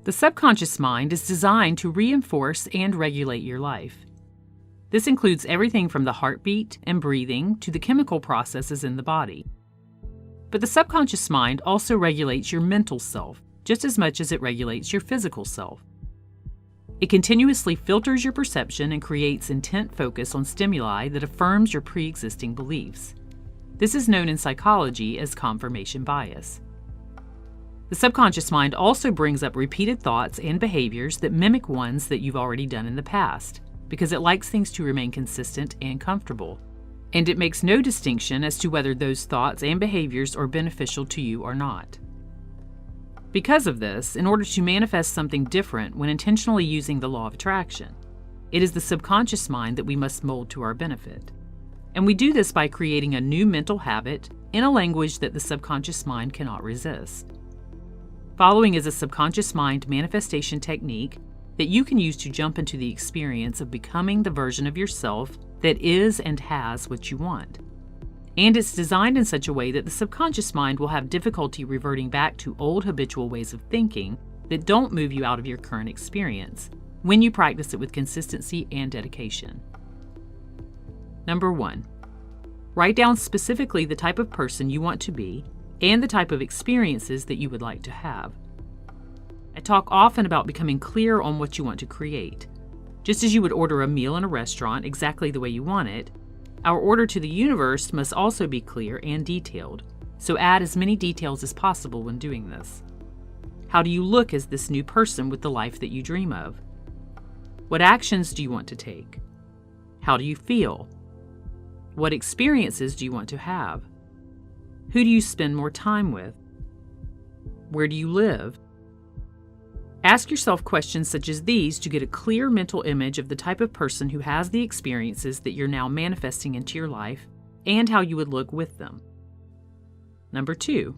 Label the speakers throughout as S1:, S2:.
S1: The subconscious mind is designed to reinforce and regulate your life. This includes everything from the heartbeat and breathing to the chemical processes in the body. But the subconscious mind also regulates your mental self just as much as it regulates your physical self. It continuously filters your perception and creates intent focus on stimuli that affirms your pre-existing beliefs. This is known in psychology as confirmation bias. The subconscious mind also brings up repeated thoughts and behaviors that mimic ones that you've already done in the past, because it likes things to remain consistent and comfortable. And it makes no distinction as to whether those thoughts and behaviors are beneficial to you or not. Because of this, in order to manifest something different when intentionally using the law of attraction, it is the subconscious mind that we must mold to our benefit. And we do this by creating a new mental habit in a language that the subconscious mind cannot resist. Following is a subconscious mind manifestation technique that you can use to jump into the experience of becoming the version of yourself that is and has what you want. And it's designed in such a way that the subconscious mind will have difficulty reverting back to old habitual ways of thinking that don't move you out of your current experience when you practice it with consistency and dedication. Number 1, write down specifically the type of person you want to be and the type of experiences that you would like to have. I talk often about becoming clear on what you want to create. Just as you would order a meal in a restaurant exactly the way you want it, our order to the universe must also be clear and detailed, so add as many details as possible when doing this. How do you look as this new person with the life that you dream of? What actions do you want to take? How do you feel? What experiences do you want to have? Who do you spend more time with? Where do you live? Ask yourself questions such as these to get a clear mental image of the type of person who has the experiences that you're now manifesting into your life and how you would look with them. Number 2,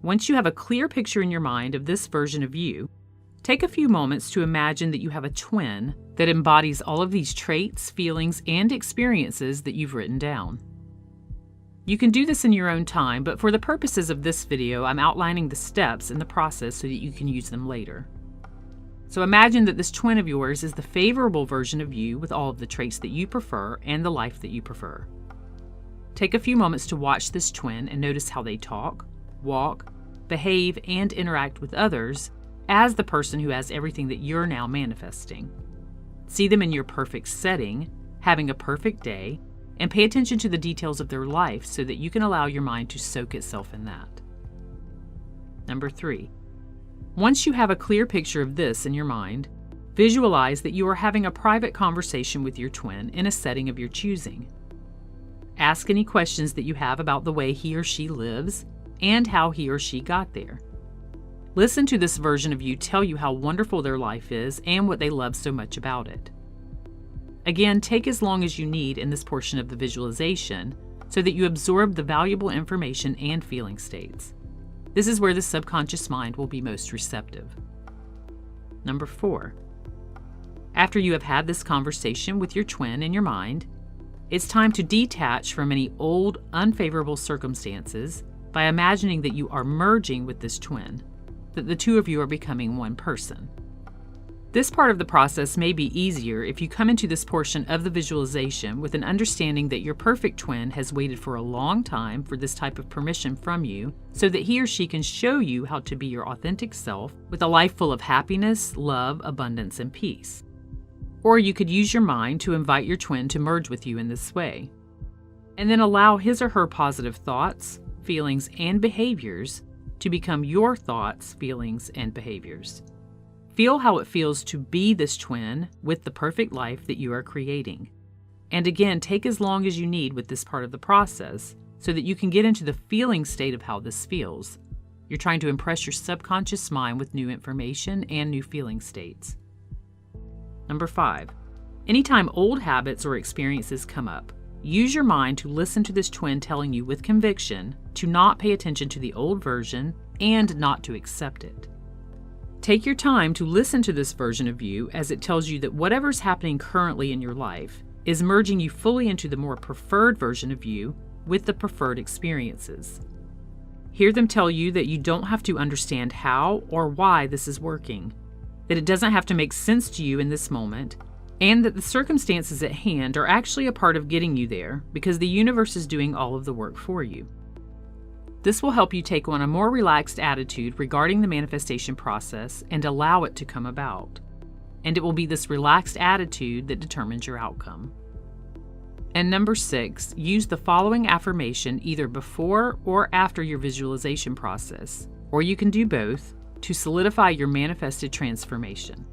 S1: once you have a clear picture in your mind of this version of you, take a few moments to imagine that you have a twin that embodies all of these traits, feelings, and experiences that you've written down. You can do this in your own time, but for the purposes of this video, I'm outlining the steps in the process so that you can use them later. So imagine that this twin of yours is the favorable version of you with all of the traits that you prefer and the life that you prefer. Take a few moments to watch this twin and notice how they talk, walk, behave, and interact with others as the person who has everything that you're now manifesting. See them in your perfect setting, having a perfect day, and pay attention to the details of their life so that you can allow your mind to soak itself in that. Number 3. Once you have a clear picture of this in your mind, visualize that you are having a private conversation with your twin in a setting of your choosing. Ask any questions that you have about the way he or she lives and how he or she got there. Listen to this version of you tell you how wonderful their life is and what they love so much about it. Again, take as long as you need in this portion of the visualization so that you absorb the valuable information and feeling states. This is where the subconscious mind will be most receptive. Number 4. After you have had this conversation with your twin in your mind, it's time to detach from any old, unfavorable circumstances by imagining that you are merging with this twin, that the two of you are becoming one person. This part of the process may be easier if you come into this portion of the visualization with an understanding that your perfect twin has waited for a long time for this type of permission from you so that he or she can show you how to be your authentic self with a life full of happiness, love, abundance, and peace. Or you could use your mind to invite your twin to merge with you in this way, and then allow his or her positive thoughts, feelings, and behaviors to become your thoughts, feelings, and behaviors. Feel how it feels to be this twin with the perfect life that you are creating. And again, take as long as you need with this part of the process so that you can get into the feeling state of how this feels. You're trying to impress your subconscious mind with new information and new feeling states. Number 5. Anytime old habits or experiences come up, use your mind to listen to this twin telling you with conviction to not pay attention to the old version and not to accept it. Take your time to listen to this version of you as it tells you that whatever's happening currently in your life is merging you fully into the more preferred version of you with the preferred experiences. Hear them tell you that you don't have to understand how or why this is working. that it doesn't have to make sense to you in this moment, and that the circumstances at hand are actually a part of getting you there because the universe is doing all of the work for you. This will help you take on a more relaxed attitude regarding the manifestation process and allow it to come about. And it will be this relaxed attitude that determines your outcome. And number 6, use the following affirmation either before or after your visualization process, or you can do both, to solidify your manifested transformation.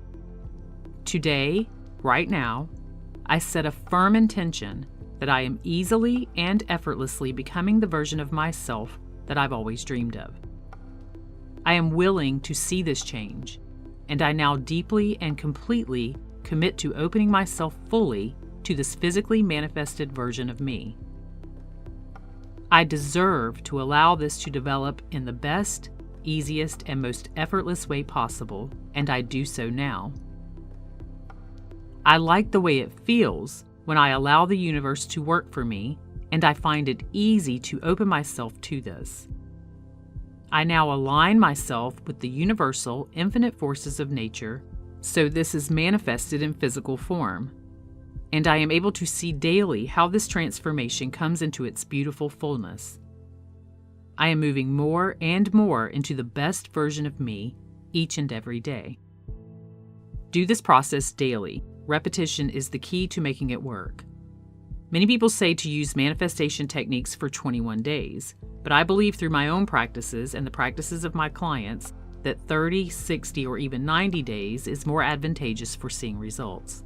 S1: Today, right now, I set a firm intention that I am easily and effortlessly becoming the version of myself that I've always dreamed of. I am willing to see this change, and I now deeply and completely commit to opening myself fully to this physically manifested version of me. I deserve to allow this to develop in the best, easiest, and most effortless way possible, and I do so now. I like the way it feels when I allow the universe to work for me, and I find it easy to open myself to this. I now align myself with the universal, infinite forces of nature, so this is manifested in physical form. And I am able to see daily how this transformation comes into its beautiful fullness. I am moving more and more into the best version of me each and every day. Do this process daily. Repetition is the key to making it work. Many people say to use manifestation techniques for 21 days, but I believe through my own practices and the practices of my clients that 30, 60, or even 90 days is more advantageous for seeing results.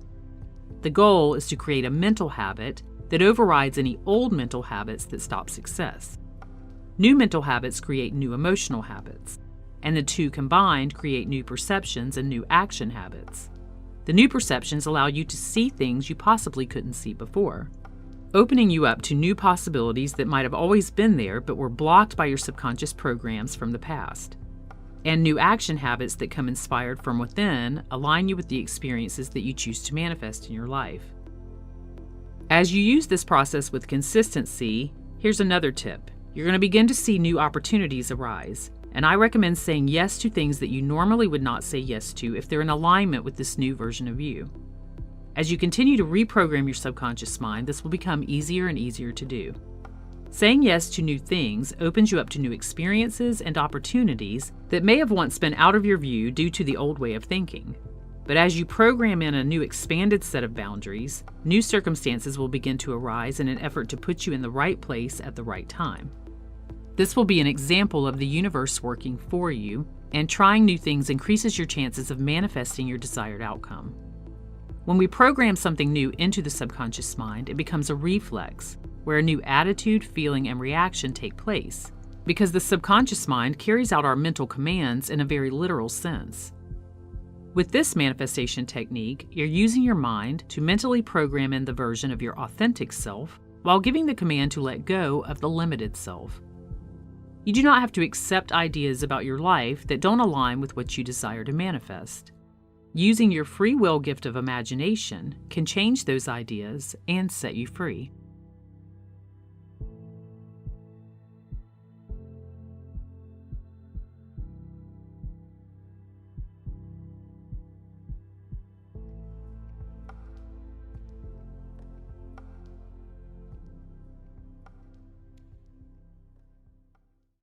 S1: The goal is to create a mental habit that overrides any old mental habits that stop success. New mental habits create new emotional habits, and the two combined create new perceptions and new action habits. The new perceptions allow you to see things you possibly couldn't see before, opening you up to new possibilities that might have always been there but were blocked by your subconscious programs from the past. And new action habits that come inspired from within align you with the experiences that you choose to manifest in your life. As you use this process with consistency, here's another tip. You're going to begin to see new opportunities arise, and I recommend saying yes to things that you normally would not say yes to if they're in alignment with this new version of you. As you continue to reprogram your subconscious mind, this will become easier and easier to do. Saying yes to new things opens you up to new experiences and opportunities that may have once been out of your view due to the old way of thinking. But as you program in a new expanded set of boundaries, new circumstances will begin to arise in an effort to put you in the right place at the right time. This will be an example of the universe working for you, and trying new things increases your chances of manifesting your desired outcome. When we program something new into the subconscious mind, it becomes a reflex, where a new attitude, feeling, and reaction take place, because the subconscious mind carries out our mental commands in a very literal sense. With this manifestation technique, you're using your mind to mentally program in the version of your authentic self while giving the command to let go of the limited self. You do not have to accept ideas about your life that don't align with what you desire to manifest. Using your free will gift of imagination can change those ideas and set you free.